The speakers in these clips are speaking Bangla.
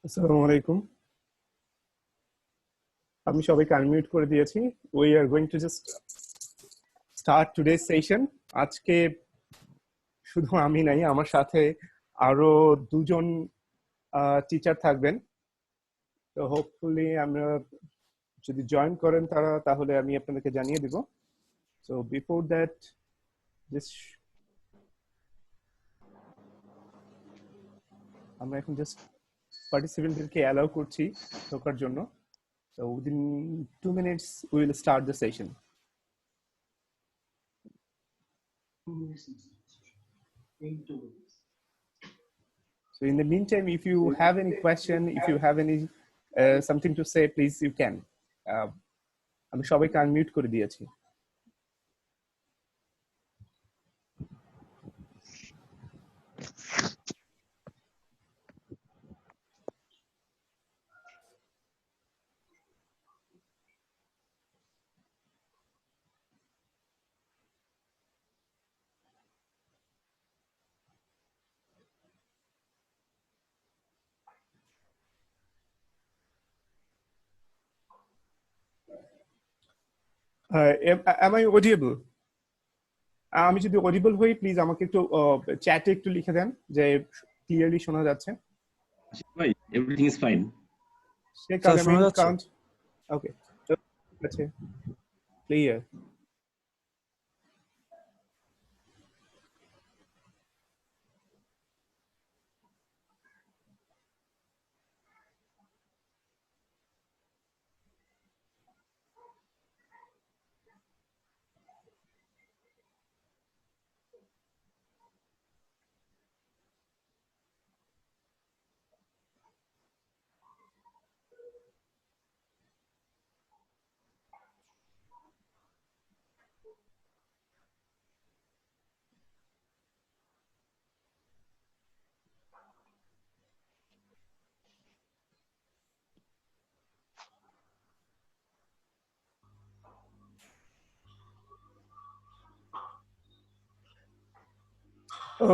আসসালামু আলাইকুম। আমি সবাইকে আনমিউট করে দিয়েছি। We are going to just start today session. আজকে শুধু আমি নাই, আমার সাথে আরো দুজন টিচার থাকবেন। তো হোপফুলি আমরা যদি জয়েন করেন তারা, তাহলে আমি আপনাদেরকে জানিয়ে দিব। সো বিফোর দ্যাট জাস্ট আমরা এখন জাস্ট পার্টিসিপেন্টদেরকে অ্যালাউ করছি ঢোকার জন্য। So within 2 minutes we will start the session. So in the meantime, if you have any question, if you have any something to say, please you can. আমি সবাইকে আনমিউট করে দিয়েছি। am I audible? আমি যদি অডিবল হই, প্লিজ আমাকে একটু চ্যাটে একটু লিখে দেন যে ক্লিয়ারলি শোনা যাচ্ছে। ভাই এভরিথিং ইজ ফাইন। শেখ আলামিন কাউন্ট। ওকে, ঠিক আছে, clear.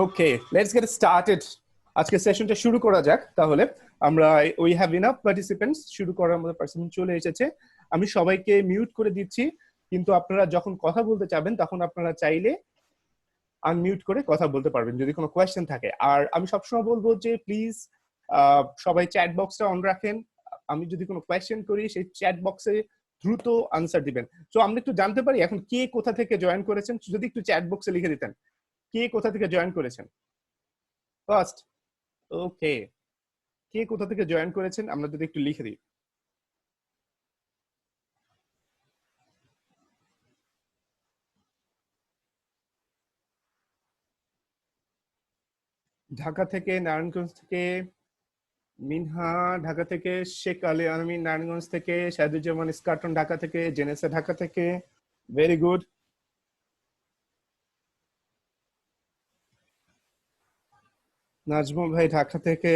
Okay, let's get started. আজকে সেশনটা শুরু করা যাক তাহলে। আমরা উই হ্যাভ ইনাফ পার্টিসিপেন্টস, শুরু করার মতো পার্টিসিপেন্ট চলে এসেছে। আমি সবাইকে মিউট করে দিচ্ছি, কিন্তু আপনারা যখন কথা বলতে চাবেন তখন আপনারা চাইলে আনমিউট করে কথা বলতে পারবেন যদি কোনো কোয়েশ্চেন থাকে। আর আমি সবসময় বলবো যে প্লিজ সবাই চ্যাট বক্সটা অন রাখেন। আমি যদি কোনো কোয়েশ্চেন করি সেই চ্যাট বক্সে দ্রুত আনসার দিবেন। তো আমরা একটু জানতে পারি এখন কে কোথা থেকে জয়েন করেছেন, যদি একটু চ্যাট বক্সে লিখে দিতেন কে কোথা থেকে জয়েন করেছেন ফার্স্ট। ওকে, কে কোথা থেকে জয়েন করেছেন আমরা যদি একটু লিখে দিই। ঢাকা থেকে, নারায়ণগঞ্জ থেকে মিনহা, ঢাকা থেকে শেখ আলী আলমিন নারায়ণগঞ্জ থেকে, শাহিদুজ্জামান ইস্কাটন ঢাকা থেকে, জেনেসা ঢাকা থেকে, ভেরি গুড। নাজমুল ভাই ঢাকা থেকে,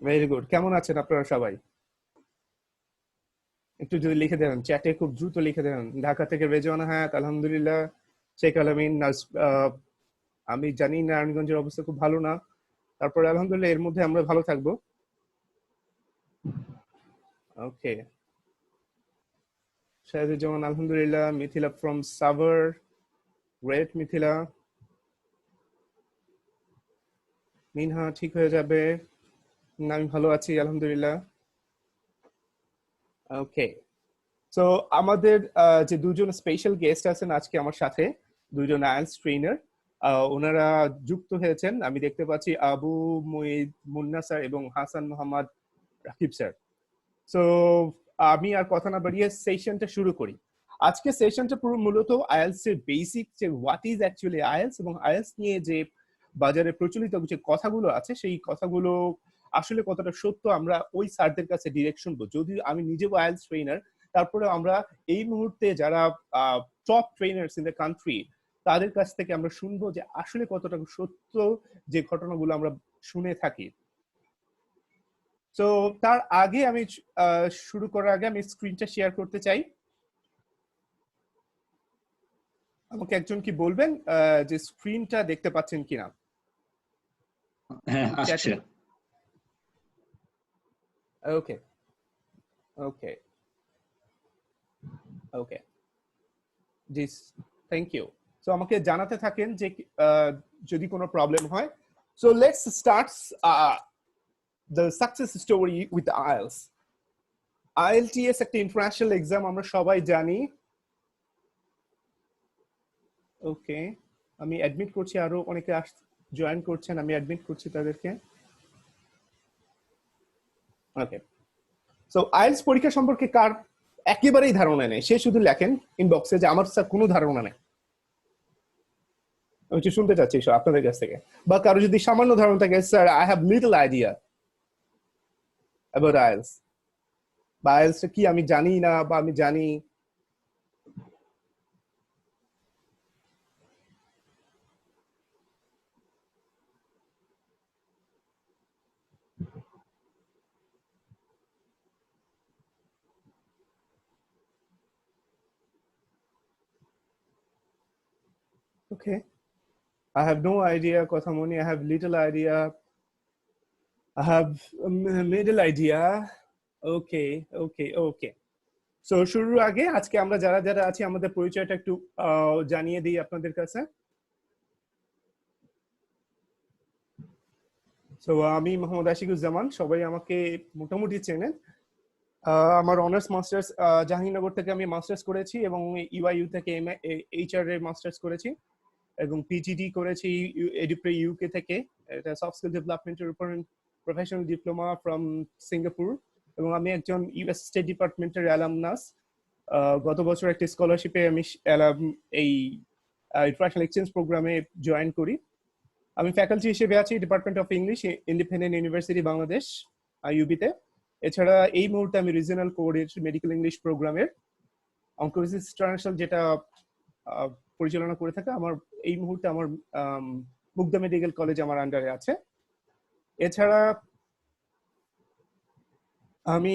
ভেরি গুড। কেমন আছেন আপনারা সবাই? একটু যদি লিখে দেন চ্যাটে, খুব দ্রুত লিখে দেন। ঢাকা থেকে রেজওয়ানা হায়াত, আলহামদুলিল্লাহ। শেখ আলামিন, আমি জানি নারায়ণগঞ্জের অবস্থা খুব ভালো না, তারপরে আলহামদুলিল্লাহ এর মধ্যে আমরা ভালো থাকবো। ওকে, শাহিদুজ্জামান আলহামদুলিল্লাহ। Mithila from Savar, great Mithila. মিনহা ঠিক হয়ে যাবে, আমি ভালো আছি আলহামদুলিল্লাহ। ওকে, তো আমাদের যে দুজন স্পেশাল গেস্ট আছেন আজকে আমার সাথে, দুজন আইএলটিএস ট্রেনার, ওনারা যুক্ত হয়েছেন। আমি দেখতে পাচ্ছি আবু মুইদ মুন্না স্যার এবং হাসান মোহাম্মদ রাকিব স্যার। সো আমি আর কথা না বাড়িয়ে সেশনটা শুরু করি। আজকে সেশনটা পুরো মূলত আইএলটিএস এর বেসিক, যে হোয়াট ইজ অ্যাকচুয়ালি আইএলটিএস এবং আইএলটিএস নিয়ে যে বাজারে প্রচলিত যে কথাগুলো আছে সেই কথাগুলো আসলে কতটা সত্য আমরা ওই স্যারদের কাছে ডিরেক্ট শুনবো। যদিও আমি নিজেও আইএলটিএস ট্রেনার, তারপরে আমরা এই মুহূর্তে যারা top trainers in the country তাদের কাছ থেকে আমরা শুনবো যে আসলে কতটা সত্য যে ঘটনাগুলো আমরা শুনে থাকি। তো তার আগে আমি শুরু করার আগে আমি স্ক্রিনটা শেয়ার করতে চাই। আমাকে একজন কি বলবেন যে স্ক্রিনটা দেখতে পাচ্ছেন কিনা? আসছে। ওকে ওকে ওকে জি, থ্যাংক ইউ। সো আমাকে জানাতে থাকেন যে যদি কোনো প্রবলেম হয়। So let's start the success story with IELTS. IELTS একটা ইন্টারন্যাশনাল এক্সাম, আমরা সবাই জানি। ওকে, আমি অ্যাডমিট করছি, আরো অনেকে জয়েন করছেন, আমি অ্যাডমিট করছি তাদেরকে। ওকে, সো আইএলটিএস পরীক্ষা সম্পর্কে কার একেবারেই ধারণা নেই, সে শুধু লেখেন ইনবক্সে যে আমার স্যার কোনো ধারণা নেই। আমি একটু শুনতে চাচ্ছি এসব আপনাদের কাছ থেকে। বা কারো যদি সামান্য ধারণা থাকে, sir I have little idea about IELTS, বা আইএলটিএস কি আমি জানি না, বা আমি জানি। ওকে, I have no idea, Kothamoni. I have little idea. I have middle idea. Okay, okay, okay. So শুরুর আগে আজকে আমরা যারা যারা আছি আমাদের পরিচয়টা একটু জানিয়ে দিই আপনাদের কাছে। সো আমি মোহাম্মদ আশিকুজ্জামান, সবাই আমাকে মোটামুটি চেনেন। আমার অনার্স মাস্টার্স জাহাঙ্গীরনগর থেকে আমি মাস্টার্স করেছি, এবং ইউআইইউ থেকে এইচআর এর মাস্টার্স করেছি, এবং পিজিডি করেছি এডুপ্রে ইউকে থেকে, এটা সফট স্কিল ডেভেলপমেন্টের উপর প্রফেশনাল ডিপ্লোমা ফ্রম সিঙ্গাপুর। এবং আমি একজন ইউএস স্টেট ডিপার্টমেন্টের অ্যালামনাস। গত বছর একটা স্কলারশিপে আমি এই ইন্টারন্যাশনাল এক্সচেঞ্জ প্রোগ্রামে জয়েন করি। আমি ফ্যাকাল্টি হিসেবে আছি department of English, Independent University Bangladesh, ইউবিতে। এছাড়া এই মুহূর্তে আমি রিজিওনাল কোঅর্ডিনেটর মেডিকেল ইংলিশ প্রোগ্রামের অঙ্কোলজিস্ট ইন্টারন্যাশনাল, যেটা পরিচালনা করে থাকে। আমার এই মুহূর্তে আমার মুগদা মেডিকেল কলেজ আমার আন্ডারে আছে। এছাড়া আমি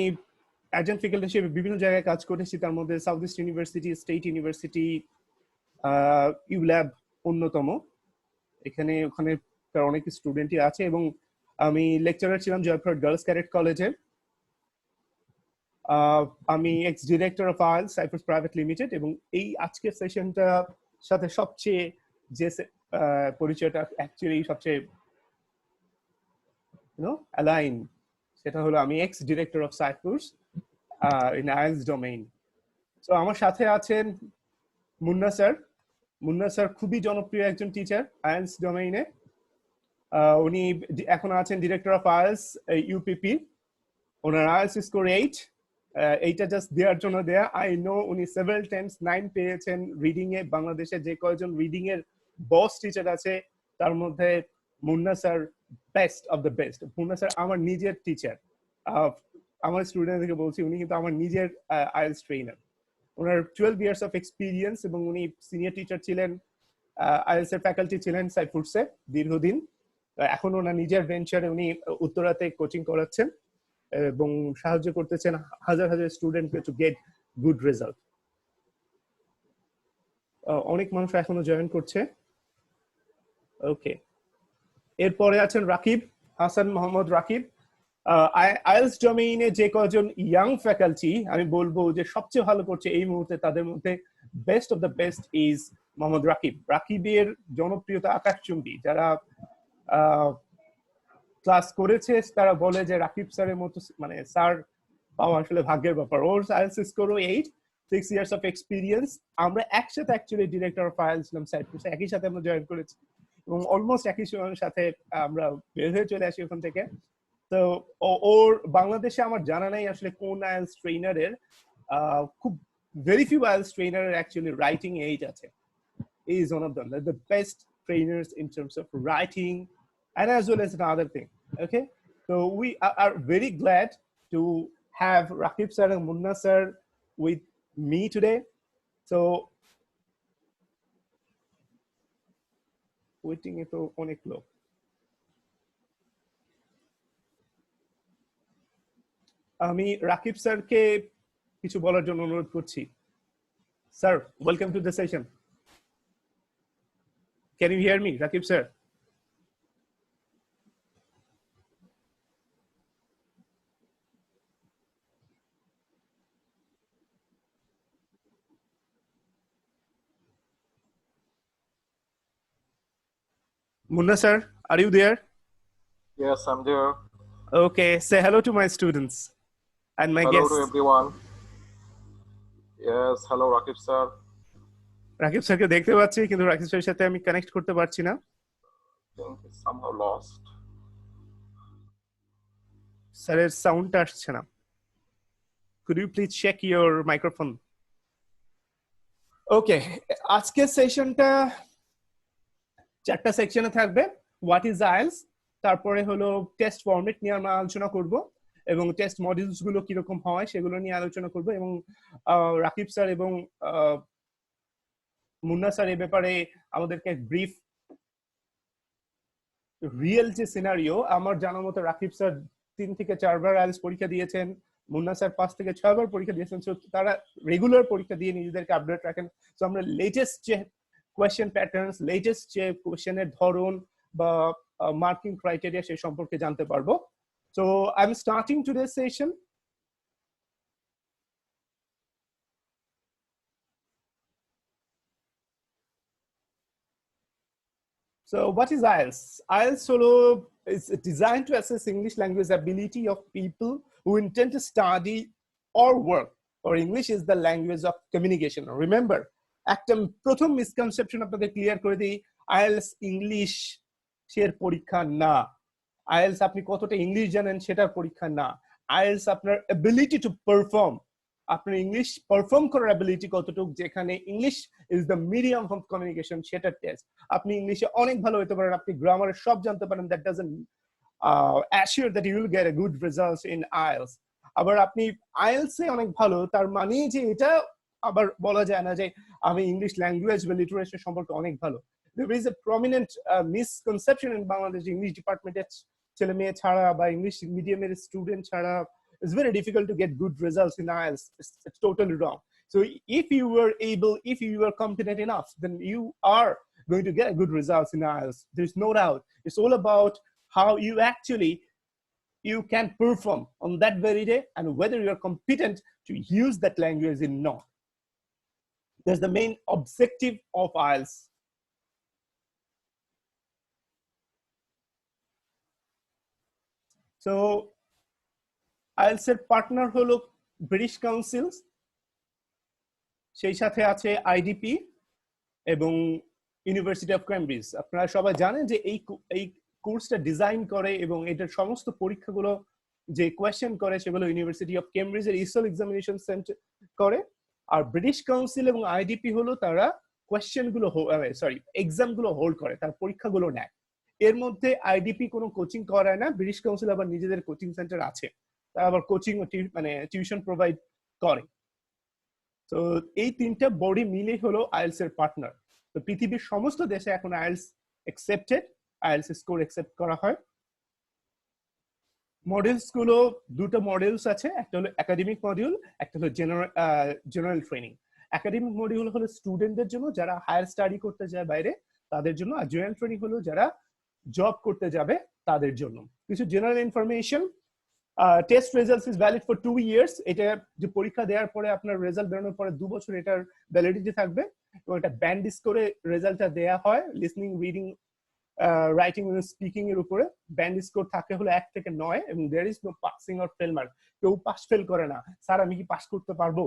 অ্যাডজান্ট ফ্যাকাল্টি হিসেবে বিভিন্ন জায়গায় কাজ করেছি, তার মধ্যে south east university, state university, ULAB অন্যতম। এখানে ওখানে অনেক স্টুডেন্টই আছে, এবং আমি লেকচারার ছিলাম জয়পুরহাট গার্লস ক্যাডেট কলেজে। আমি ex director of IELTS Cyprus private limited, এবং এই আজকের সেশনটা সাথে সবচেয়ে যে পরিচয়টা অ্যাকচুয়ালি সবচেয়ে অ্যালাইন, সেটা হলো আমি ex director of cypress in IELTS domain. তো আমার সাথে আছেন মুন্না স্যার। মুন্না স্যার খুবই জনপ্রিয় একজন টিচার আইএলটিএস ডোমেইনে। উনি এখন আছেন director of IELTS UPP. Owner IELTS score 8। এইটা জাস্ট দেওয়ার জন্য দেয়া। আই নো উনি সেভারাল টাইমস 9 পেয়েছেন রিডিং এ। বাংলাদেশে যে কয়জন রিডিং এর বস টিচার আছে তার মধ্যে Munna sir best of the best. Munna sir আমার নিজের টিচার, আমার স্টুডেন্টদেরকে বলছি, উনি কিন্তু আমার নিজের IELTS trainer. Owner 12 years of experience, এবং উনি সিনিয়র টিচার ছিলেন, আইএলটিএস এর ফ্যাকাল্টি ছিলেন সাইফুডসে দীর্ঘদিন। এখন ওনার নিজের ভেঞ্চারে উনি উত্তরাতে কোচিং করাচ্ছেন এবং সাহায্য করতেছেন হাজার হাজার স্টুডেন্টকে টু গেট গুড রেজাল্ট। অনেক মানুষ এখনো জয়েন করছে। ওকে, এরপরে আছেন রাকিব হাসান মোহাম্মদ রাকিব। আইএলটিএস ডোমেইনে যে কজন ইয়াং ফ্যাকাল্টি আমি বলবো যে সবচেয়ে ভালো করছে এই মুহূর্তে, তাদের মধ্যে best of the best is Mohammad Rakib. রাকিবের জনপ্রিয়তা আকাশচুম্বী। যারা ক্লাস করেছে তারা বলে যে রাকিব স্যারের মতো মানে স্যার পাওয়া আসলে ভাগ্যের ব্যাপার। ওর আইএলটিএস স্কোরও 8, 6 ইয়ার্স অফ এক্সপিরিয়েন্স। আমরা একসাথে অ্যাকচুয়ালি ডিরেক্টর অফ আইএলটিএস ছিলাম সাইপ্রাসে, একই সাথে আমরা জয়েন করেছি, এবং অলমোস্ট একই সময়ের সাথে আমরা বের হয়ে চলে আসি ওখান থেকে। তো ওর বাংলাদেশে আমার জানা নাই আসলে কোন আইএলটিএস ট্রেনারের, খুব ভেরি ফিউ আইএলটিএস ট্রেনারের অ্যাকচুয়ালি রাইটিং এইজ আছে। He is one of them, the best trainers in terms of writing and as well as another thing. Okay, so we are very glad to have Rakib sir and Munna sir with me today. So waiting it অনেক লোক। আমি রাকিব স্যারকে কিছু বলার জন্য অনুরোধ করছি। Sir, welcome to the session. Can you hear me, Rakib sir? Munna sir, are you there? Yes, I'm there. Okay, say hello to my students and my Hello guests. to everyone. Yes, hello Rakib sir. Rakib স্যারকে দেখতে পাচ্ছি কিন্তু রাকিব স্যারের সাথে আমি কানেক্ট করতে পারছি না। Think it's somehow lost. স্যারের সাউন্ডটা আসছে না। Could you please check your microphone? Okay, আজকের সেশনটা চারটা সেকশনে থাকবে। হোয়াট ইজ আইএলস, তারপরে হলো টেস্ট ফরম্যাট নিয়ে আমরা আলোচনা করব এবং টেস্ট মডিউলস গুলো কিরকম হয় সেগুলো নিয়ে আলোচনা করব এবং রাকিব স্যার এবং মুন্না স্যার এই ব্যাপারে আমাদেরকে ব্রিফ রিয়েল যে সিনারিও, আমার জানা মতো রাকিব স্যার 3 থেকে 4 বার আইএলস পরীক্ষা দিয়েছেন, মুন্না স্যার 5 থেকে 6 বার পরীক্ষা দিয়েছেন। সো তারা রেগুলার পরীক্ষা দিয়ে নিজেদেরকে আপডেট রাখেন। সো আমরা লেটেস্ট যে কোয়েশ্চেন প্যাটার্নস, লেটেস্ট যে কোয়েশ্চেনের ধরন বা মার্কিং ক্রাইটেরিয়া সেই সম্পর্কে জানতে পারবো। So I am starting today session. So what is IELTS? IELTS solo is designed to assess English language ability of people who intend to study or work, or English is the language of communication. Remember, একটা প্রথম মিসকনসেপশন আপনাদের ক্লিয়ার করে দিই, IELTS ইংলিশ এর পরীক্ষা না। IELTS আপনি কতটা ইংলিশ জানেন সেটার পরীক্ষা না। IELTS আপনার এবিলিটি টু পারফর্ম, আপনার ইংলিশ পারফর্ম করার এবিলিটি কতটুকু, যেখানে English is the medium of communication, সেটার টেস্ট। আপনি ইংলিশে অনেক ভালো হতে পারেন, আপনি গ্রামারের সব জানতে পারেন, that doesn't assure that you will get a good results in IELTS। আবার আপনি IELTS এ অনেক ভালো, তার মানে যে এটা আবার বলা যায় না যে আমি ইংলিশ ল্যাঙ্গুয়েজ বা লিটারেচার সম্পর্কে অনেক ভালো। There is a prominent misconception in Bangladesh, English ডিপার্টমেন্টের ছেলে মেয়ে ছাড়া বা ইংলিশ মিডিয়ামের স্টুডেন্ট ছাড়া it's very difficult to get good results in IELTS. It's totally wrong. So if you were able, if you were competent enough, then you are going to get good results in IELTS. There's no doubt. It's all about how you can perform on that very day and whether you're competent to use that language or not. That's the main objective of IELTS. So IELTS এর পার্টনার হলো ব্রিটিশ কাউন্সিল, সেই সাথে আছে আইডিপি এবং ইউনিভার্সিটি অফ কেমব্রিজ। আপনারা সবাই জানেন যে এই কোর্সটা ডিজাইন করে এবং এটার সমস্ত পরীক্ষাগুলো যে কোয়েশ্চেন করে সেগুলো ইউনিভার্সিটি অফ কেমব্রিজের ইসল এক্সামিনেশন সেন্টার করে। আর ব্রিটিশ কাউন্সিল এবং আইডিপি হলো তারা কোয়েশ্চেনগুলো এক্সামগুলো হোল্ড করে, তার পরীক্ষাগুলো নেয়। এর মধ্যে আইডিপি কোনো কোচিং করায় না, ব্রিটিশ কাউন্সিল আবার নিজেদের কোচিং সেন্টার আছে, তারা আবার কোচিং মানে টিউশন প্রোভাইড করে। তো এই তিনটা বডি মিলেই হলো IELTS এর পার্টনার। তো পৃথিবীর সমস্ত দেশে এখন IELTS accepted, IELTS score accept করা হয়। মডিউলস গুলো দুটো মডিউলস আছে, একটা হলো একাডেমিক মডিউল, একটা হলো জেনারেল ট্রেনিং। একাডেমিক মডিউল হলো স্টুডেন্টদের জন্য যারা হায়ার স্টাডি করতে যায় বাইরে, তাদের জন্য। আর জেনারেল ট্রেনিং হলো যারা জব করতে যাবে তাদের জন্য। কিছু general information, test results is valid for 2 years। এটা যে পরীক্ষা দেওয়ার পরে আপনার রেজাল্ট বেরোনোর পরে 2 বছর এটার ভ্যালিডিটি থাকবে এবং এটা ব্যান্ড করে রেজাল্টটা দেয়া হয় লিসনিং, রিডিং, রাইটিং এবং স্পিকিং এর উপরে। ব্যান্ড স্কোর থাকে হলো 1 থেকে 9 এবং there is no passing or fail mark. কেউ পাস ফেল করে না। স্যার আমি কি পাস করতে পারবো?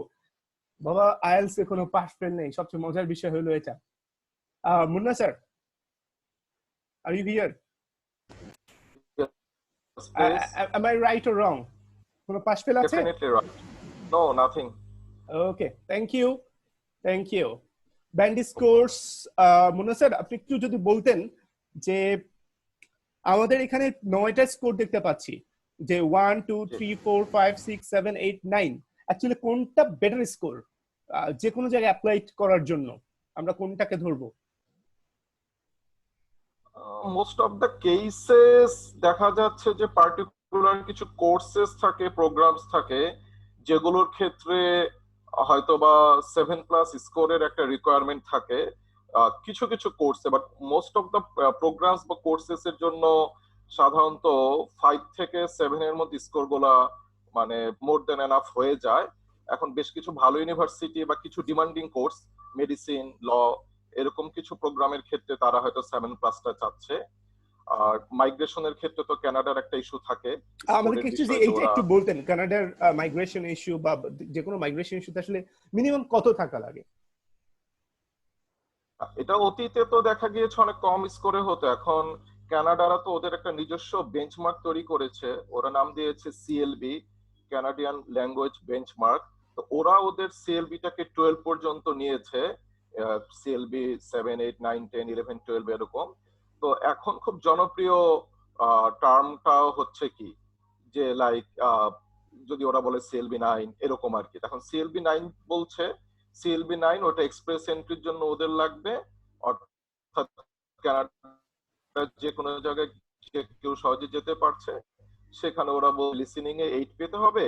বাবা IELTS এ কোনো পাস ফেল নেই। সবচেয়ে মজার বিষয় হলো এটা। Munna sir, are you here? Am I right or wrong? কোনো পাস ফেল আছে? Definitely right. No, nothing. Okay, thank you. Thank you. Band scores, Munna sir আপনি একটু যদি বলতেন যে আমাদের এখানে 9টা স্কোর দেখতে পাচ্ছি, যে 1 2 3 4 5 6 7 8 9, অ্যাকচুয়ালি কোনটা বেটার স্কোর যে কোনো জায়গায় অ্যাপ্লাই করার জন্য আমরা কোনটাকে ধরবো? মোস্ট অফ দ্য কেসেস দেখা যাচ্ছে যে পার্টিকুলার কিছু কোর্সেস থাকে, প্রোগ্রামস থাকে যেগুলোর ক্ষেত্রে হয়তোবা 7+ স্কোরের একটা রিকোয়ারমেন্ট থাকে কিছু কিছু কোর্সে, but most of the programs বা কোর্সেস এর জন্য সাধারণত 5 থেকে 7 এর মধ্যে স্কোর গুলা মানে মোর দেন এনাফ হয়ে যায়। এখন বেশ কিছু ভালো ইউনিভার্সিটি বা কিছু ডিমান্ডিং কোর্স, মেডিসিন, ল, এরকম কিছু প্রোগ্রামের ক্ষেত্রে তারা হয়তো 7+টা চাচ্ছে। আর মাইগ্রেশনের ক্ষেত্রে তো কানাডার একটা ইস্যু থাকে, আমাদেরকে একটু যে এইটা একটু বলতেন, কানাডার মাইগ্রেশন ইস্যু বা যে কোনো মাইগ্রেশন ইস্যুতে আসলে মিনিমাম কত থাকা লাগে? এটা অতীতে তো দেখা গিয়েছে অনেক কম স্কোরে হতো। এখন কানাডারা তো ওদের একটা নিজস্ব বেঞ্চমার্ক তৈরি করেছে, ওরা নাম দিয়েছে সিএলবি, কানাডিয়ান ল্যাঙ্গুয়েজ বেঞ্চমার্ক। তো ওরা ওদের সিএলবিটাকে 12 পর্যন্ত নিয়েছে, সিএলবি 7, 8, 9, 10, 11, 12 এরকম। তো এখন খুব জনপ্রিয় টার্মটা হচ্ছে কি, যে লাইক যদি ওরা বলে সিএলবি 9 এরকম আর কি, তখন সিএলবি 9 বলছে। সিএলবি 9 ওটা এক্সপ্রেস এন্ট্রির জন্য ওদের লাগবে, অর্থাৎ কানাডার যে কোনো জায়গায় যে কেউ সহজে যেতে পারছে, সেখানে ওরা লিসেনিং এ 8 পেতে হবে,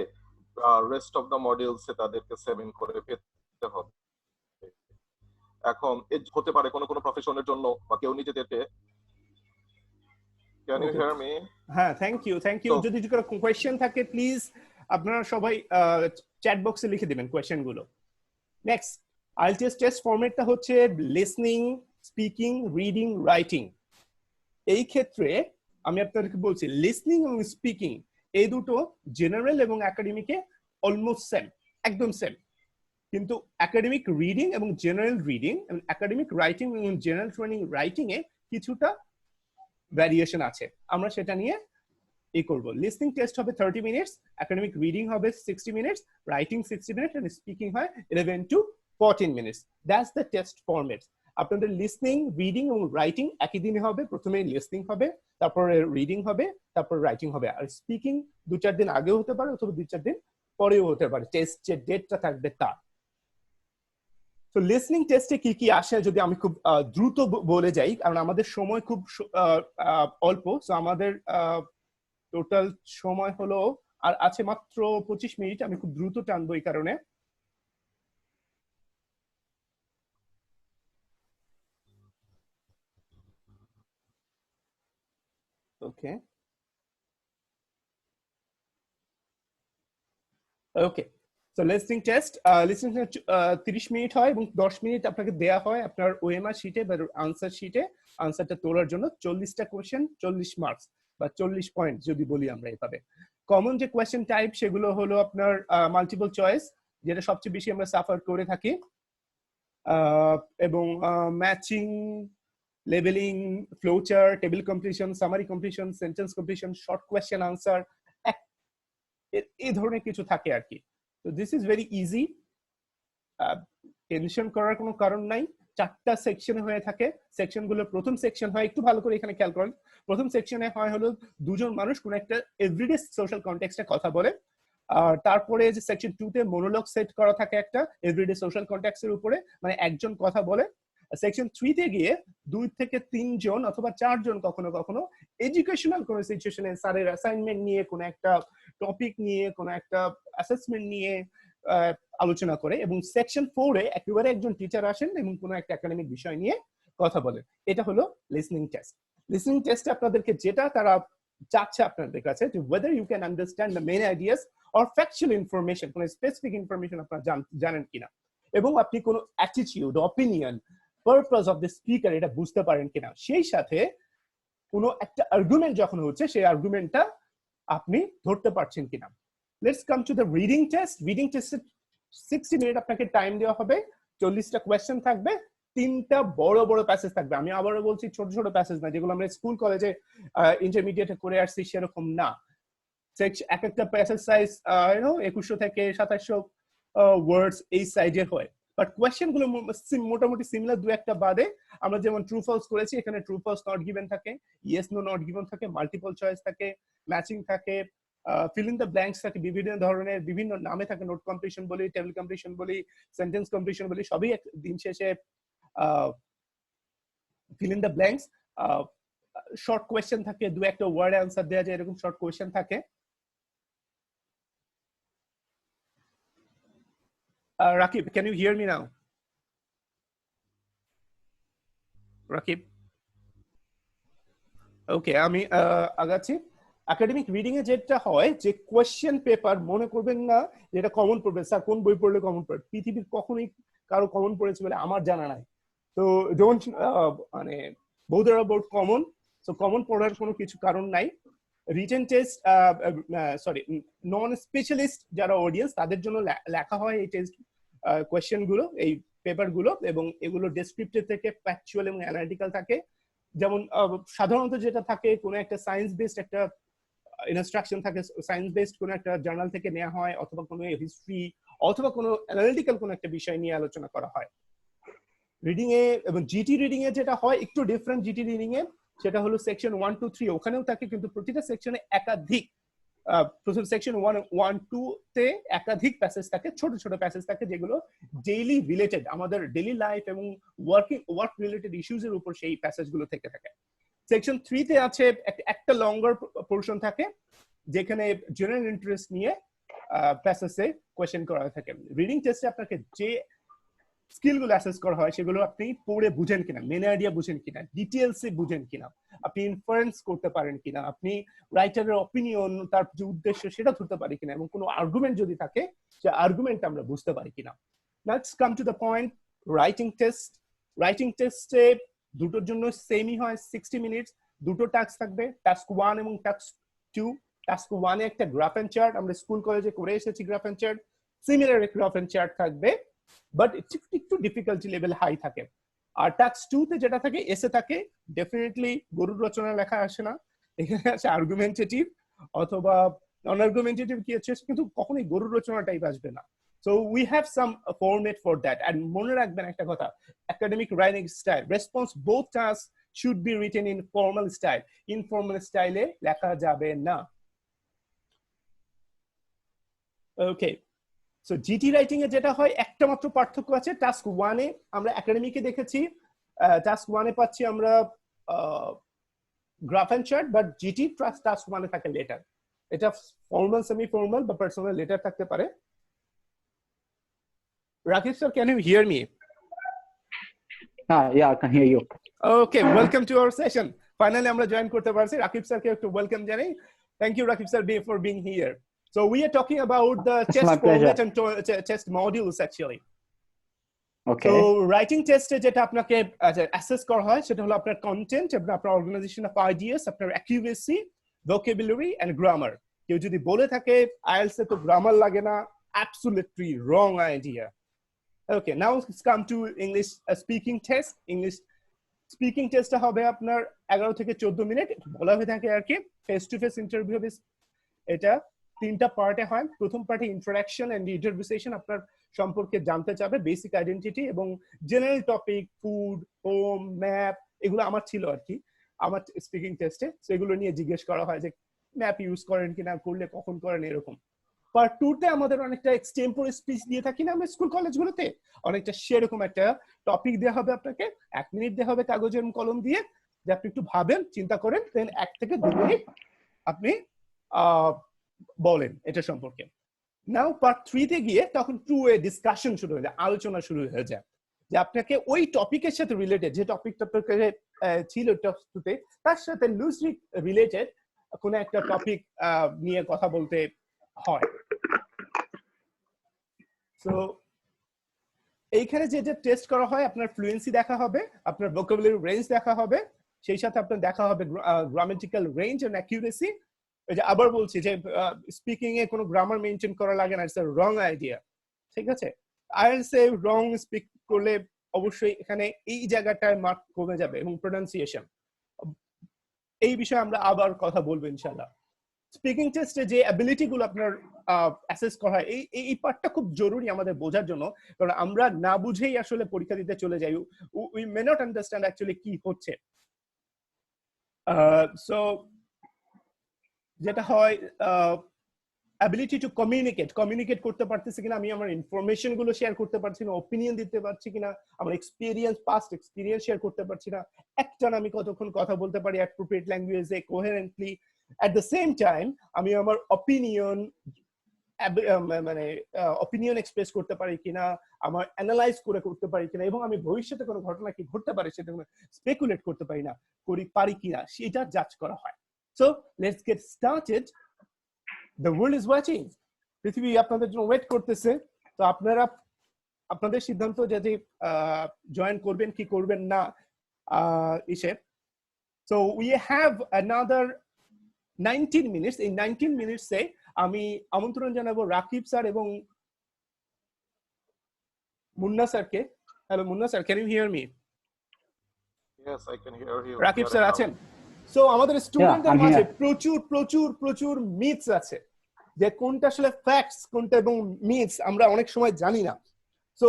আর রেস্ট অফ দ্য মডিউলস এ তাদেরকে 7 করে পেতে হবে। এখন হতে পারে কোনো কোনো প্রফেশনের জন্য বা কেউ নিজেদেরকে। Can you hear me? হ্যাঁ, থ্যাংক ইউ। যদি কোনো কোয়েশ্চেন থাকে প্লিজ আপনারা সবাই চ্যাট বক্সে লিখে দিবেন কোয়েশ্চেন গুলো। নেক্সট, আইএলটিএস টেস্ট ফরম্যাটটা হচ্ছে লিসনিং, স্পিকিং, রিডিং, রাইটিং। এই ক্ষেত্রে আমি আপনাদেরকে বলছি লিসনিং এবং স্পিকিং এই দুটো জেনারেল এবং একাডেমিকে অলমোস্ট সেম, একদম সেম। কিন্তু একাডেমিক রিডিং এবং জেনারেল রিডিং এবং একাডেমিক রাইটিং এবং জেনারেল ট্রেনিং রাইটিং এ কিছুটা ভ্যারিয়েশন আছে, আমরা সেটা নিয়ে করব। লিসনিং টেস্ট হবে 30 মিনিটস, একাডেমিক রিডিং হবে 60 minutes, writing 60 minutes and speaking হয় 11 to 14 minutes. That's the test format. আপনাদের লিসনিং, রিডিং এবং রাইটিং একই দিনে হবে। প্রথমে লিসনিং হবে, তারপরে রিডিং হবে, তারপর রাইটিং হবে। আর স্পিকিং 2-4 দিন আগেও হতে পারে অথবা 2-4 দিন পরেও হতে পারে, টেস্ট যে ডেটটা থাকবে তার। তো লিসনিং টেস্টে কি কি আসে যদি আমি খুব দ্রুত বলে যাই, কারণ আমাদের সময় খুব অল্প। সো আমাদের টোটাল সময় হলো আর আছে মাত্র 25 মিনিট। আমি খুব দ্রুত টানবো এই কারণে। Okay okay so listening test 30 minute হয় এবং 10 মিনিট আপনাকে দেয়া হয় আপনার ওএমআর শিটে বা আনসার শিটে আনসারটা তোলার জন্য। 40টা কোশ্চেন, 40 মার্কস বা 40 পয়েন্ট যদি বলি আমরা এভাবে। কমন যে কোয়েশ্চেন টাইপ সেগুলো হলো আপনার মাল্টিপল চয়েস, যেটা সবচেয়ে বেশি আমরা সাফার করে থাকি, এবং matching, labelling, flowchart, table completion, summary completion, sentence completion, short question answer, এই ধরনের কিছু থাকে আর কি। তো this is very easy, tension করার কোনো কারণ নাই। 4টা সেকশনে হয়ে থাকে। সেকশন গুলো, প্রথম সেকশন হয়, একটু ভালো করে এখানে খেয়াল করেন, প্রথম সেকশনে হয় হলো দুজন মানুষ কোন একটা এভরিডে সোশ্যাল কনটেক্সটে কথা বলে। আর তারপরে যে সেকশন 2 তে মনোলগ সেট করা থাকে একটা এভরিডে সোশ্যাল কনটেক্সটের উপরে, মানে একজন কথা বলে। সেকশন 3 তে গিয়ে 2 থেকে 3 জন অথবা 4 জন কখনো কখনো এডুকেশনাল কোনো সিচুয়েশনে স্যারের অ্যাসাইনমেন্ট নিয়ে, কোনো একটা টপিক নিয়ে, কোনো একটা অ্যাসেসমেন্ট নিয়ে আলোচনা করে। এবং সেকশন 4 এ একেবারে একজন টিচার আসেন এবং কোনো একটা একাডেমিক বিষয় নিয়ে কথা বলেন। এটা হলো লিসনিং টেস্ট। লিসনিং টেস্টে আপনাদেরকে যেটা তারা চাচ্ছে আপনাদের কাছে, যে whether you can understand the main ideas or factual information, কোনো স্পেসিফিক ইনফরমেশন আপনারা জানেন কিনা, এবং আপনি কোনো attitude, opinion, purpose of the speaker এটা বুঝতে পারেন কিনা। সেই সাথে কোনো একটা আর্গুমেন্ট যখন হচ্ছে সেই আর্গুমেন্টটা আপনি ধরতে পারছেন কিনা। Let's come to the reading test. Reading টেস্টে 60 মিনিট আপনাকে টাইম দেওয়া হবে, 40টা কোয়েশ্চেন থাকবে, 3টা বড় বড় প্যাসেজ থাকবে। আমি আবারও বলছি, ছোট ছোট প্যাসেজ না, যেগুলো আমরা স্কুল কলেজে ইন্টারমিডিয়েটে করে আসছি সেরকম না। এক একটা প্যাসেজ সাইজ 2100 থেকে 2700 ওয়ার্ডস এই সাইজের হয়। বাট কোয়েশ্চেন গুলো মোটামুটি সিমিলার, 2-একটা বাদে। আমরা যেমন ট্রু ফলস করেছি, এখানে ট্রু ফলস নট গিভেন থাকে, ইয়েস নো নট গিভেন থাকে, মাল্টিপল চয়েস থাকে, ম্যাচিং থাকে, ফিল ইন দ্য ব্ল্যাঙ্কস থাকে, বিভিন্ন ধরনের বিভিন্ন নামে থাকে, নোট কমপ্লিশন বলি, টেবিল কমপ্লিশন বলি, সেন্টেন্স কমপ্লিশন বলি, সবই দিন শেষে fill in the blanks. Short question থাকে, 2-একটা ওয়ার্ড অ্যান্সার দেওয়া যায়, এরকম শর্ট কোয়েশ্চেন থাকে। Rakib, can you hear me now? Rakib? ওকে, আমি আগাচ্ছি। একাডেমিক রিডিং এ যেটা হয়, যে কোয়েশ্চেন পেপার, মনে করবেন না যেটা কমন পড়বে, স্যার কোন বই পড়লে কমন পড়বে, পৃথিবীর কখনোই কারো কমন পড়েছে বলে আমার জানা নাই। তো ডোন্ট মানে বোদার অ্যাবাউট কমন। সো কমন পড়ার কোনো কিছু কারণ নাই। রিটেন টেস্ট সরি নন স্পেশালিস্ট যারা অডিয়েন্স তাদের জন্য লেখা হয় এই টেস্ট কোয়েশ্চেন গুলো, এই পেপার গুলো, এবং এগুলো ডেসক্রিপটিভ থেকে ফ্যাকচুয়াল এবং অ্যানালিটিক্যাল থাকে। যেমন সাধারণত যেটা থাকে কোনো একটা সায়েন্স বেসড একটা ইনস্ট্রাকশন থাকে, সায়েন্স বেসড কোনো একটা জার্নাল থেকে নেওয়া হয়, অথবা কোনো হিস্ট্রি অথবা কোনো অ্যানালিটিক্যাল কোনো একটা বিষয় নিয়ে আলোচনা করা হয়। রিডিং এ এবং জিটি রিডিং এ যেটা হয় একটু ডিফারেন্ট। জিটি রিডিং এ সেটা হলো সেকশন 1 2 3 ওখানেও থাকে, কিন্তু প্রতিটা সেকশনে একাধিক প্রথম সেকশন 1 1 2 তে একাধিক প্যাসেজ থাকে, ছোট ছোট প্যাসেজ থাকে যেগুলো ডেইলি রিলেটেড, আমাদের ডেইলি লাইফ এবং ওয়ার্ক রিলেটেড ইস্যুজ এর উপর সেই প্যাসেজ গুলো থেকে থাকে। সেকশন 3 তে আছে একটা লঙ্গার পোরশন থাকে যেখানে জেনারেল ইন্টারেস্ট নিয়ে প্যাসেজে কোয়েশ্চেন করা থাকে। রিডিং টেস্টে আপনাকে যে স্কিলগুলো অ্যাসেস করা হয় সেগুলো আপনি পড়ে বুঝেন কিনা, মেন আইডিয়া বুঝেন কিনা, ডিটেলসে বুঝেন কিনা, আপনি ইনফারেন্স করতে পারেন কিনা, আপনি রাইটারের অপিনিয়ন, তার যে উদ্দেশ্য সেটা ধরতে পারি কিনা, এবং কোনো আর্গুমেন্ট যদি থাকে সে আর্গুমেন্ট আমরা বুঝতে পারি কিনা। Let's come to the point. Writing test. Writing টেস্টে দুটোর জন্য সেমই হয়, 60 মিনিটস। দুটো টাস্ক থাকবে, টাস্ক 1 এবং টাস্ক 2। টাস্ক 1 এ একটা গ্রাফ এন্ড চার্ট, আমরা স্কুল কলেজে করে এসেছি graph and chart, similar graph and chart থাকবে, বাট একটু ডিফিকাল্টি লেভেল হাই থাকে। আর টাস্ক 2 তে যেটা থাকে এসে থাকে, ডেফিনেটলি গরুর রচনা লেখা আসে না, এখানে আসে আর্গুমেন্টেটিভ অথবা নন আর্গুমেন্টেটিভ কি আছে, কিন্তু কখনোই গরুর রচনা টাইপ আসবে না। So we have some format for that. And মনে রাখবেন একটা কথা, academic writing style response both task should be written in formal style. Informal স্টাইলে লেখা যাবে না। ওকে, সো জিটি রাইটিং এ যেটা হয় একটা মাত্র পার্থক্য আছে। টাস্ক 1 এ আমরা একাডেমিকে দেখেছি, টাস্ক 1 এ পাচ্ছি আমরা graph and chart, but GT task 1 এ থাকে লেটার। এটা ফর্মাল, সেমি ফর্মাল বা পার্সোনাল লেটার থাকতে পারে। Rakib sir, can you hear me? Yeah, I can hear you. Okay, welcome to our session. Finally আমরা জয়েন করতে পারছি। রাকিব স্যারকে একটু ওয়েলকাম জানাই। Thank you Rakib sir for being here. So we are talking about the It's test my pleasure. format and test modules actually. Okay. So writing test যেটা আপনাকে অ্যাসেস করা হয় সেটা হলো আপনার কন্টেন্ট এবং আপনার অর্গানাইজেশন অফ আইডিয়াস, আপনার অ্যাকিউরেসি, ভোকাবুলারি এন্ড গ্রামার। কেউ যদি বলে থাকে আইএলটিএস এ তো গ্রামার লাগে না, absolutely wrong idea. Okay, now let's come to English speaking test. English speaking টেস্টটা হবে আপনার 11 থেকে 14 মিনিট, বলা হয়ে থাকে আর কি ফেস টু ফেস ইন্টারভিউ হবে। এটা 3টা পার্টে হয়। প্রথম পার্টে ইন্টারঅ্যাকশন এন্ড ইন্টারভিউ সেশন, আপনার সম্পর্কে জানতে চাবে, বেসিক আইডেন্টিটি এবং general topic, food, home, map, এগুলো আমার ছিল আর কি আমার স্পিকিং টেস্টে। সেগুলো নিয়ে জিজ্ঞেস করা হয় যে ম্যাপ ইউজ করেন কিনা, করলে কখন করেন, এরকম। পার্ট 2 তে আমাদের অনেকটা এক্সটেম্পোর স্পিচ দিয়ে থাকি না আমরা স্কুল কলেজগুলোতে, অনেকটা সেরকম একটা টপিক দেওয়া হবে আপনাকে, 1 মিনিট দেওয়া হবে কাগজ এবং কলম দিয়ে, যে আপনি একটু ভাবেন, চিন্তা করেন, দেন 1 থেকে 2 মিনিট আপনি বলেন এটা সম্পর্কে। নাও পার্ট 3 তে গিয়ে তখন টু ওয়ে ডিসকাশন শুরু হয়ে যায়, আলোচনা শুরু হয়ে যায়, যে আপনাকে ওই টপিকের সাথে রিলেটেড, যে টপিকটা আপনার কাছে ছিল টেস্টে, তার সাথে লুজলি রিলেটেড কোন একটা টপিক নিয়ে কথা বলতে হয়। সো এইখানে যেটা টেস্ট করা হয়, আপনার ফ্লুয়েন্সি দেখা হবে, আপনার ভোকাবুলারি রেঞ্জ দেখা হবে, সেই সাথে আপনার দেখা হবে গ্রামাটিক্যাল রেঞ্জ এন্ড অ্যাকিউরেসি। এই যে আবার বলছি যে স্পিকিং এ কোনো গ্রামার মেনটেন করা লাগে না, ইটস আ রং আইডিয়া, ঠিক আছে? আইএলটিএস এ রং স্পিক করলে অবশ্যই এখানে এই জায়গাটায় মার্ক কমে যাবে, এবং প্রোনাউন্সিয়েশন, এই বিষয়ে আমরা আবার কথা বলবো ইনশাআল্লাহ। স্পিকিং টেস্টে যে অ্যাবিলিটি গুলো আপনার অ্যাসেস করা হয়, এই পার্টটা খুব জরুরি আমাদের বোঝার জন্য, কারণ আমরা না বুঝেই আসলে পরীক্ষা দিতে চলে যাই, we may not understand actually কি হচ্ছে। সো যেটা হয় অ্যাবিলিটি টু কমিউনিকেট করতে পারতেছি কিনা, আমি আমার ইনফরমেশন গুলো শেয়ার করতে পারছি না, ওপিনিয়ন দিতে পারছি কিনা, আমার এক্সপিরিয়েন্স, পাস্ট এক্সপিরিয়েন্স শেয়ার করতে পারছি না, একটানা আমি কতক্ষণ কথা বলতে পারি অ্যাপ্রোপ্রিয়েট ল্যাঙ্গুয়েজে, coherently, at the same time আমি আমার অপিনিয়ন মানে অপিনিয়ন এক্সপ্রেস করতে পারি কিনা, আমার অ্যানালাইজ করে করতে পারি কিনা, এবং আমি ভবিষ্যতে কোনো ঘটনা কি ঘটতে পারে সেটা স্পেকুলেট করতে পারি কিনা, সেটা জাজ করা হয়। So let's get started. The world is watching. পৃথিবী আপনাদের জন্য ওয়েট করতেছে। তো আপনারা আপনাদের সিদ্ধান্ত যে জয়েন করবেন কি করবেন না ইসে। So we have another 19 minutes. এই 19 মিনিটসে আমি আমন্ত্রণ জানাবো রাকিব স্যার এবং মুন্না স্যারকে। Hello Munna sir, can you hear me? Yes, I can hear you. Rakib Hear sir and আছেন? now. সো আমাদের স্টুডেন্টদের I'm মাঝে here. প্রচুর প্রচুর প্রচুর প্রচুর মিথস আছে, যে কোনটা আসলে ফ্যাক্টস কোনটা এবং মিথস আমরা অনেক সময় জানি না। So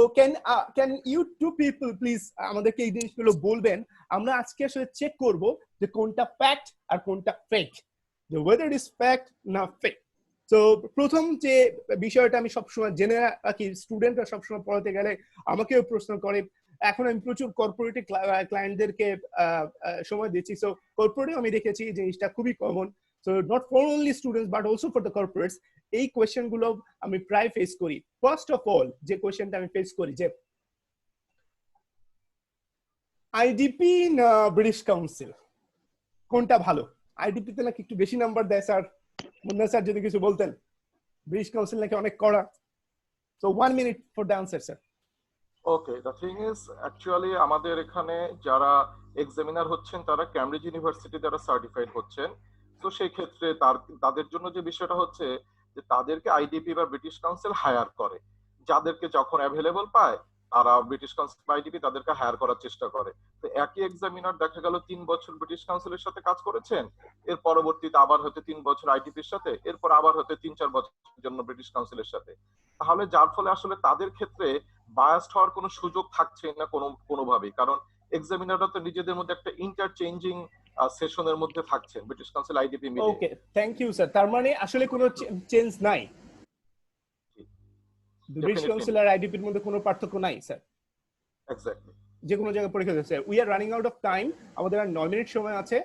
can you to people please আমাদেরকে এই জিনিসগুলো বলবেন। আমরা আজকে আসলে চেক করব যে কোনটা ফ্যাক্ট আর কোনটা ফেক, যে ওয়েদার ইট ইজ ফ্যাক্ট না ফেক। তো প্রথম যে বিষয়টা আমি সবসময় জেনে রাখি, স্টুডেন্টরা সবসময় পড়াতে গেলে আমাকেও প্রশ্ন করে, এখন আমি প্রচুর কর্পোরেটিভ ক্লায়েন্টদেরকে সময় দিচ্ছি। সো কর্পোরেটিভ আমি দেখেছি এই জিনিসটা খুবই common. So not for only students but also for the corporates, এই কোয়েশ্চেন গুলো আমি প্রায় ফেস করি। ফার্স্ট অফ অল যে কোয়েশ্চেনটা আমি ফেস করি যে আইডিপি না ব্রিটিশ কাউন্সিল কোনটা ভালো? আইডিপি তে নাকি একটু বেশি নাম্বার দেয় স্যার। মুন্না স্যার যদি কিছু বলতেন, ব্রিটিশ কাউন্সিল নাকি অনেক কড়া। So 1 minute for the answer sir. Okay, the thing is actually আমাদের এখানে যারা এক্সামিনার হচ্ছেন তারা ক্যামব্রিজ ইউনিভার্সিটি দ্বারা সার্টিফাইড হচ্ছেন। তো সেই ক্ষেত্রে তাদের জন্য যে বিষয়টা হচ্ছে যে তাদেরকে আইডিপি বা ব্রিটিশ কাউন্সিল হায়ার করে, যাদেরকে যখন অ্যাভেলেবল পায় তারা ব্রিটিশ কাউন্সিল বা আইডিপি তাদেরকে হায়ার করার চেষ্টা করে। তো একই এক্সামিনার দেখা গেল 3 বছর ব্রিটিশ কাউন্সিলের সাথে কাজ করেছেন, এর পরবর্তীতে আবার হয়তো 3 বছর আইডিপির সাথে, এরপর আবার হয়তো 3-4 বছরের জন্য ব্রিটিশ কাউন্সিলের সাথে। তাহলে যার ফলে আসলে তাদের ক্ষেত্রে বায়াসড হওয়ার কোনো সুযোগ থাকছে না কোনোভাবেই, কারণ এক্সামিনাররা তো নিজেদের মধ্যে একটা ইন্টারচেঞ্জিং সেশনের মধ্যে থাকছেন ব্রিটিশ কাউন্সিল আইডিপি মিলে। ওকে, থ্যাংক ইউ স্যার। তার মানে আসলে কোনো চেঞ্জ নাই, ব্রিটিশ কাউন্সিল আর আইডিপির মধ্যে কোনো পার্থক্য নাই স্যার। এক্স্যাক্টলি, যে কোনো জায়গায় পরীক্ষা দিতে sir. We are running out of time, আমাদের আর 9 মিনিট সময় আছে।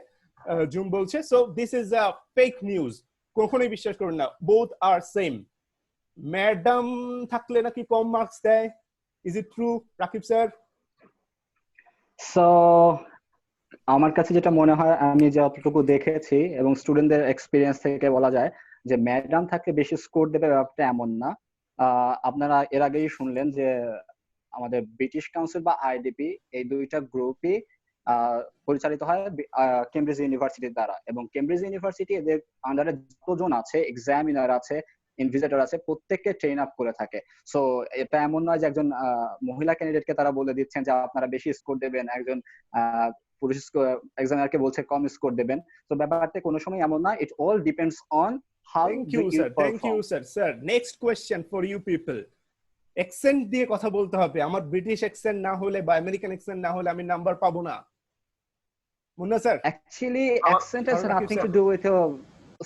জুম বলছে so this is a fake news, কখনোই বিশ্বাস করুন না। বোথ আর সেম। ম্যাডাম থাকলে নাকি কম মার্কস দেয়, is it true Rakib sir? So আমার কাছে যেটা মনে হয়, আমি যতটুকু দেখেছি এবং স্টুডেন্টদের এক্সপিরিয়েন্স থেকে বলা যায় যে ম্যাডাম থাকলে বেশি স্কোর দেবে, ব্যাপারটা এমন না। আপনারা এর আগেই শুনলেন যে আমাদের ব্রিটিশ কাউন্সিল বা আইডিপি এই দুইটা গ্রুপই পরিচালিত হয় কেমব্রিজ ইউনিভার্সিটির দ্বারা, এবং কেমব্রিজ ইউনিভার্সিটি এদের আন্ডারে যতজন আছে, এক্সামিনার আছে, ইনভিজিটর আছে, প্রত্যেককে ট্রেন আপ করে থাকে। সো এটা এমন নয় যে একজন মহিলা ক্যান্ডিডেটকে তারা বলে দিচ্ছেন যে আপনারা বেশি স্কোর দেবেন, একজন পুরুষ এক্সামিনারকে বলছে কম স্কোর দেবেন। তো ব্যাপারটা কোনো সময় এমন না, it all depends on how thank you sir, thank you sir. Sir next question for you people. Accent দিয়ে কথা বলতে হবে, আমার ব্রিটিশ অ্যাকসেন্ট না হলে বা আমেরিকান অ্যাকসেন্ট না হলে আমি নাম্বার পাবো না। Munna sir? Actually, accent has nothing to do with your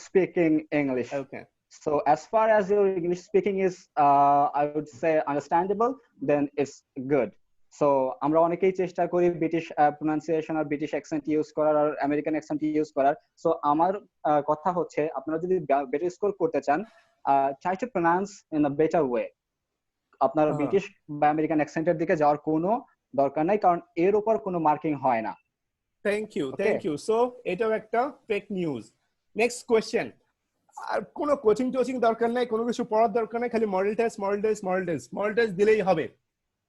speaking English. Okay. So as far as your English speaking is, I would say understandable, then it's good. So আমরা অনেকেই চেষ্টা করি ব্রিটিশ প্রনাউন্সিয়েশন আর ব্রিটিশ অ্যাকসেন্ট ইউজ করার আর আমেরিকান অ্যাকসেন্ট ইউজ করার। সো আমার কথা হচ্ছে, আপনারা যদি বেটার স্কোর করতে চান, try to pronounce in a better way. আপনার ব্রিটিশ বা আমেরিকান অ্যাকসেন্টের দিকে যাওয়ার কোনো দরকার নাই, কারণ এর উপর কোনো মার্কিং হয় না। Thank you, thank you. So এটাও একটা ফেক নিউজ। Next question. আর কোনো কোচিং টোচিং দরকার নাই, কোনো কিছু পড়ার দরকার নাই, খালি model test model test model test model test দিলেই হবে।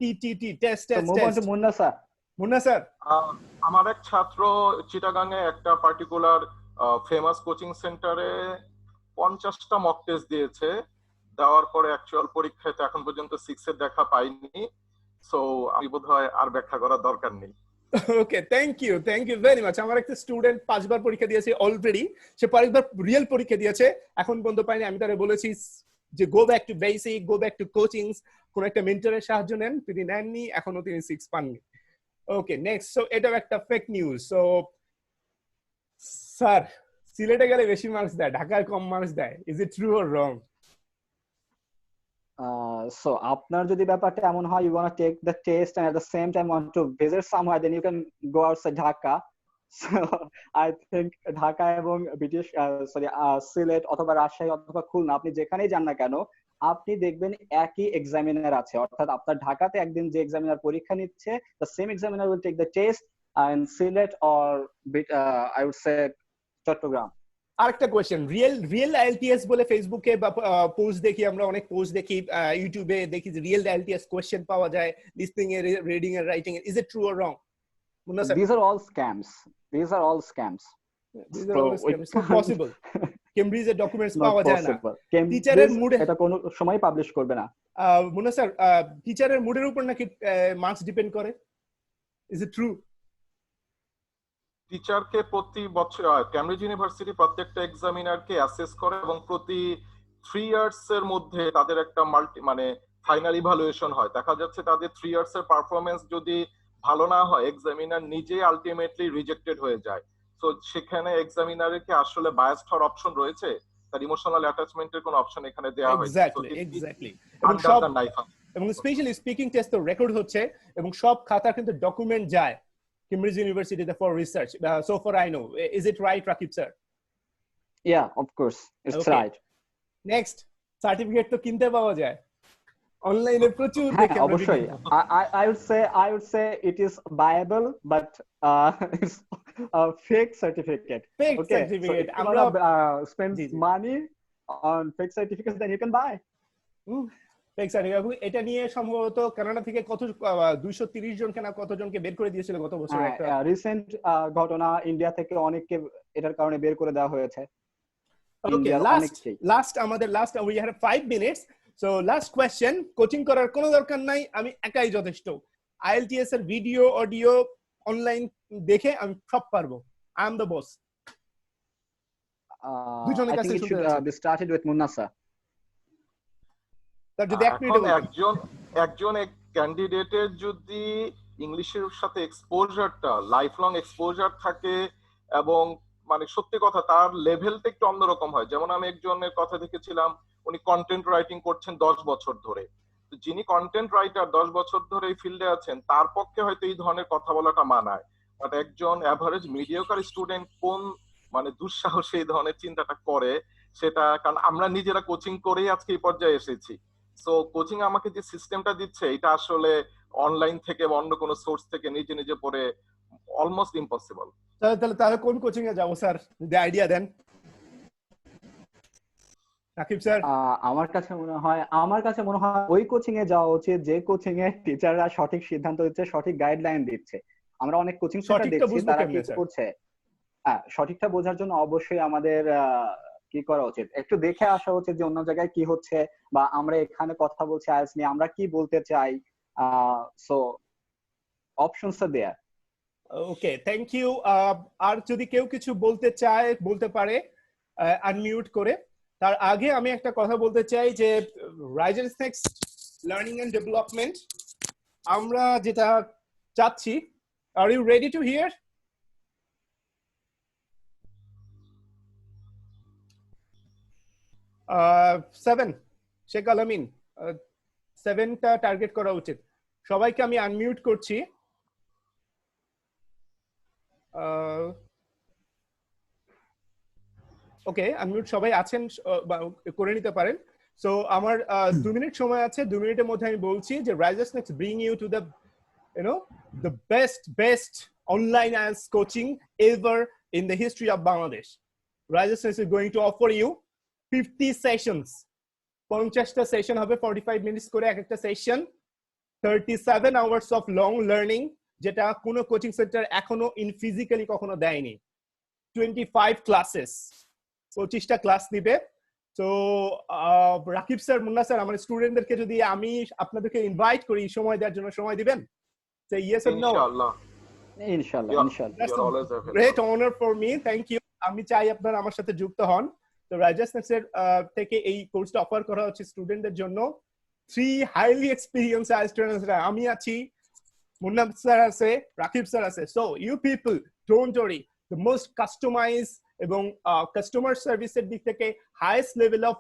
টি test test test. Munna sir, Munna sir, আমার এক ছাত্র চিটাগাংয়ে একটা পার্টিকুলার ফেমাস কোচিং সেন্টারে 50টা মক টেস্ট দিয়েছে। দেওয়ার পরে অ্যাকচুয়াল পরীক্ষায় তো এখন পর্যন্ত 6 এর দেখা পাইনি। সো আমি বোধহয় আর ব্যাখ্যা করার দরকার নেই। ওকে, থ্যাংক ইউ ভেরি মাচ। আমার একটা স্টুডেন্ট 5 বার পরীক্ষা দিয়েছে অলরেডি, সে পরেরবার রিয়েল পরীক্ষা দিয়েছে, এখন পর্যন্ত পাইনি। আমি তারে বলেছি যে go back to basic, go back to কোচিংস, কোন একটা মেন্টরের সাহায্য নেন। তিনি নেননি, এখনো তিনি 6 পাননি। ওকে, নেক্সট। সো এটাও একটা ফেক নিউজ। সো স্যার, সিলেটে গেলে বেশি মার্কস দেয়, ঢাকায় কম মার্কস দেয়, is it true or wrong? So আপনার যদি ব্যাপারটা এমন হয়, you want to take the test and at the same time want to visit somewhere, then you can go outside Dhaka. So I think Dhaka এবং ব্রিটিশ সিলেট অথবা রাজশাহী অথবা খুলনা, আপনি যেখানেই যান না কেন, আপনি দেখবেন একই এক্সামিনার আছে। অর্থাৎ আপনার ঢাকাতে একদিন যে এক্সামিনার পরীক্ষা নিচ্ছে, the same examiner will take the test in Sylhet or I would say Chittagong. আরেকটা কোয়েশ্চেন, রিয়েল আইএলটিএস বলে ফেসবুকে বা পোস্ট দেখি, আমরা অনেক পোস্ট দেখি, ইউটিউবে দেখি যে রিয়েল আইএলটিএস কোয়েশ্চেন পাওয়া যায় লিসনিং এর, রিডিং এর, রাইটিং এর। Is it true or wrong? Munna sir, These are all scams. These are all scams. these are So all we scams. It's not can't- possible. কেমব্রিজের ডকুমেন্টস Not পাওয়া যায় না। possible. টিচারের Cambridge মুডে, এটা কোনো সময় পাবলিশ করবে না। মুন্না স্যার, টিচারের মুডের উপর নাকি মার্কস ডিপেন্ড করে? Is it true? টিচারকে প্রতি বছর ক্যামব্রিজ ইউনিভার্সিটি প্রত্যেকটা এক্সামিনারকে অ্যাসেস করে এবং প্রতি 3 ইয়ার্স এর মধ্যে তাদের একটা মানে ফাইনাল ইভালুয়েশন হয়। দেখা যাচ্ছে তাদের 3 ইয়ার্স এর পারফরমেন্স যদি ভালো না হয়, এক্সামিনার নিজেই আলটিমেটলি রিজেক্টেড হয়ে যায়। তো সেখানে এক্সামিনারের কি আসলে বায়াসড হওয়ার অপশন রয়েছে? তার ইমোশনাল অ্যাটাচমেন্টের কোনো অপশন এখানে দেওয়া হয়েছে? এক্স্যাক্টলি। এবং স্পেশালি স্পিকিং টেস্ট তো রেকর্ড হচ্ছে এবং সব খাতা কিন্তু ডকুমেন্ট যায় Cambridge University for research. So far I know. Is it right, Rakib sir? Yeah, of course. It's Okay. right. Next, certificate তো কিনতে পাওয়া যায় অনলাইনে প্রচুর হ্যাঁ, দেখে আমরা অবশ্যই। I would say it is viable, but it's a fake certificate. Fake Okay, certificate. So if you আমরা wanna spend G, G. money on fake certificates, then you can buy. Fake certificate. এটা নিয়ে সম্ভবত কানাডা থেকে কত 230 জনকে না কতজনকে বের করে দিয়েছিল গত বছর একটা। রিসেন্ট ঘটনা, ইন্ডিয়া থেকে অনেককে এটার কারণে বের করে দেওয়া হয়েছে। ওকে, ইন্ডিয়ার অনেককেই। Last we have 5 minutes. So last question, coaching করার কোনো দরকার নাই, আমি একাই যথেষ্ট। আইএলটিএস এর ভিডিও অডিও অনলাইন দেখে আমি সব পারবো। I am the boss. দুজনের I কাছে think it should শুনতে be started with Munnasa. তার যদি এক মিনিট এখন একজন ক্যান্ডিডেটের যদি ইংলিশের সাথে এক্সপোজারটা লাইফ লং এক্সপোজার থাকে এবং মানে সত্যি কথা তার লেভেলটা একটু অন্যরকম হয়। যেমন আমি একজনের কথা দেখেছিলাম, উনি কন্টেন্ট রাইটিং করছেন 10 বছর ধরে। তো যিনি কন্টেন্ট রাইটার 10 বছর ধরে এই ফিল্ডে আছেন, তার পক্ষে হয়তো এই ধরনের কথা বলাটা মানায়। বাট একজন অ্যাভারেজ মিডিওকার স্টুডেন্ট কোন মানে দুঃসাহসে এই ধরনের চিন্তাটা করে, সেটা কারণ আমরা নিজেরা কোচিং করেই আজকে এই পর্যায়ে এসেছি। সো কোচিং আমাকে যে সিস্টেমটা দিচ্ছে, এটা আসলে অনলাইন থেকে বা অন্য কোনো সোর্স থেকে নিজে নিজে পড়ে অলমোস্ট ইম্পসিবল। তাহলে কোন কোচিং এ যাবো স্যার, যদি আইডিয়া দেন রাকিব স্যার। আমার কাছে মনে হয় ওই কোচিং এ যাওয়া উচিত যে কোচিং এ টিচাররা সঠিক সিদ্ধান্ত দিচ্ছে, সঠিক গাইডলাইন দিচ্ছে। আমরা অনেক কোচিং সেন্টার দেখছি তারা কি করছে, সঠিকটা বোঝার জন্য অবশ্যই আমাদের কি করা উচিত, একটু দেখে আসা উচিত যে অন্য জায়গায় কি হচ্ছে, বা আমরা এখানে কথা বলছি আইএলটিএস নিয়ে, আমরা কি বলতে চাই। So options are there. Okay, thank you. আর যদি কেউ কিছু বলতে চায় বলতে পারে আনমিউট করে। তার আগে আমি একটা কথা বলতে চাই যে rises next learning and development আমরা যেটা চাচ্ছি, আর you ready to hear? Seven, Sheikh Alamin, 7টা টার্গেট করা উচিত। সবাইকে আমি আনমিউট করছি। ওকে, আনমিউট সবাই আছেন, করে নিতে পারেন। সো আমার 2 মিনিট সময় আছে। 2 মিনিটের মধ্যে আমি বলছি যে rises Next bring you to the the best online IELTS coaching ever in the history of Bangladesh. Rajesh is going to offer you 50 sessions. 50টা session হবে, 45 মিনিটস করে এক একটা session, 37 hours of long learning, যেটা কোনো কোচিং সেন্টার এখনো ইন ফিজিক্যালি কখনো দেয়নি। 25 ক্লাসেস, 25টা ক্লাস দিবে। তো রাকিব স্যার, মুন্না স্যার, আমার স্টুডেন্টদেরকে যদি আমি আপনাদেরকে ইনভাইট করি সময় দেওয়ার জন্য, সময় দিবেন? Say yes or no? ইনশাআল্লাহ। That's a great honor for me. Thank you. আমি চাই আপনারা আমার সাথে যুক্ত হন। তো রাইজেস নেক্সট এর থেকে এই কোর্সটা অফার করা হচ্ছে স্টুডেন্টদের জন্য। 3 হাইলি এক্সপেরিয়েন্সড আইএলটিএস স্টুডেন্টস, আমি আছি, মুন্না স্যার আছে, রাকিব স্যার আছে। So you people don't worry, the most customise এবং কাস্টমার সার্ভিসের দিক থেকে highest level of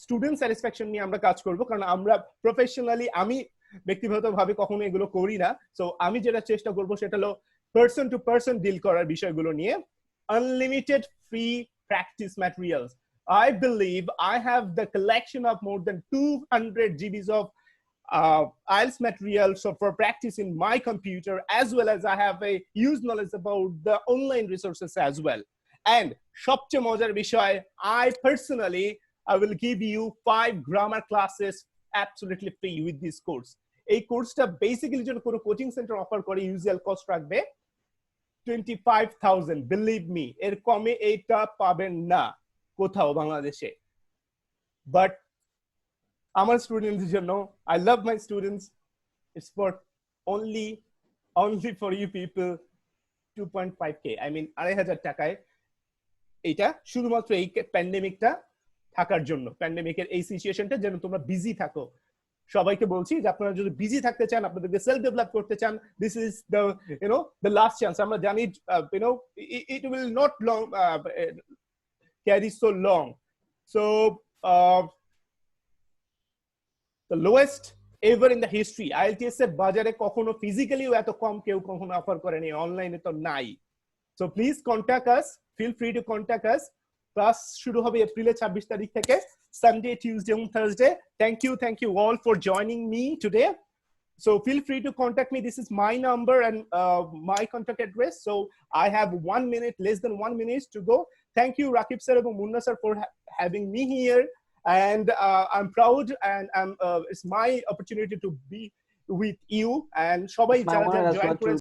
student satisfaction নিয়ে আমরা কাজ করব, কারণ আমরা প্রফেশনালি, আমি ব্যক্তিগতভাবে কখনো এগুলো করি না। সো আমি যেটা চেষ্টা করব সেটা হলো পার্সন টু পার্সন ডিল করার বিষয়গুলো নিয়ে। Unlimited free practice materials. I believe I have the collection of more than 200 GBs of IELTS material for practice in my computer, as well as I have a huge knowledge about the online resources as well. and সবচেয়ে মজার বিষয়, I personally I will give you 5 grammar classes absolutely free with this course. এই কোর্সটা বেসিক্যালি যখন কোনো কোচিং সেন্টার অফার করে ইউজুয়াল কস্ট রাখবে 25,000, বিলিভ মি, এর কমে এইটা পাবেন না কোথাও বাংলাদেশে। বাট আমার স্টুডেন্টদের জন্য, I love my students, it's for only for you people 2.5k, I mean 2,500 টাকায় এটা শুধুমাত্র এই প্যান্ডেমিকটা থাকার জন্য, প্যান্ডেমিকের এই সিচুয়েশনটা যেন তোমরা বিজি থাকো। সবাইকে বলছি যে আপনারা যদি বিজি থাকতে চান, আপনাদেরকে সেলফ ডেভেলপ করতে চান, this is the the last chance. আমরা জানি it will not long carry so long, so the lowest ever in the history IELTS এর বাজারে কখনো ফিজিক্যালিও এত কম কেউ কখনো অফার করেনি, অনলাইনে তো নাই। So please contact us, feel free to contact us. Class শুরু হবে এপ্রিলের 26 তারিখ থেকে, সানডে, টিউসডে এবং Thursday. Thank you all for joining me today. So feel free to contact me. This is my number and my contact address. So I have 1 minute, less than 1 minute to go. Thank you Rakib sir and Munna sir for having me here. And I'm proud, and it's my opportunity to be with you and সবাই যারা join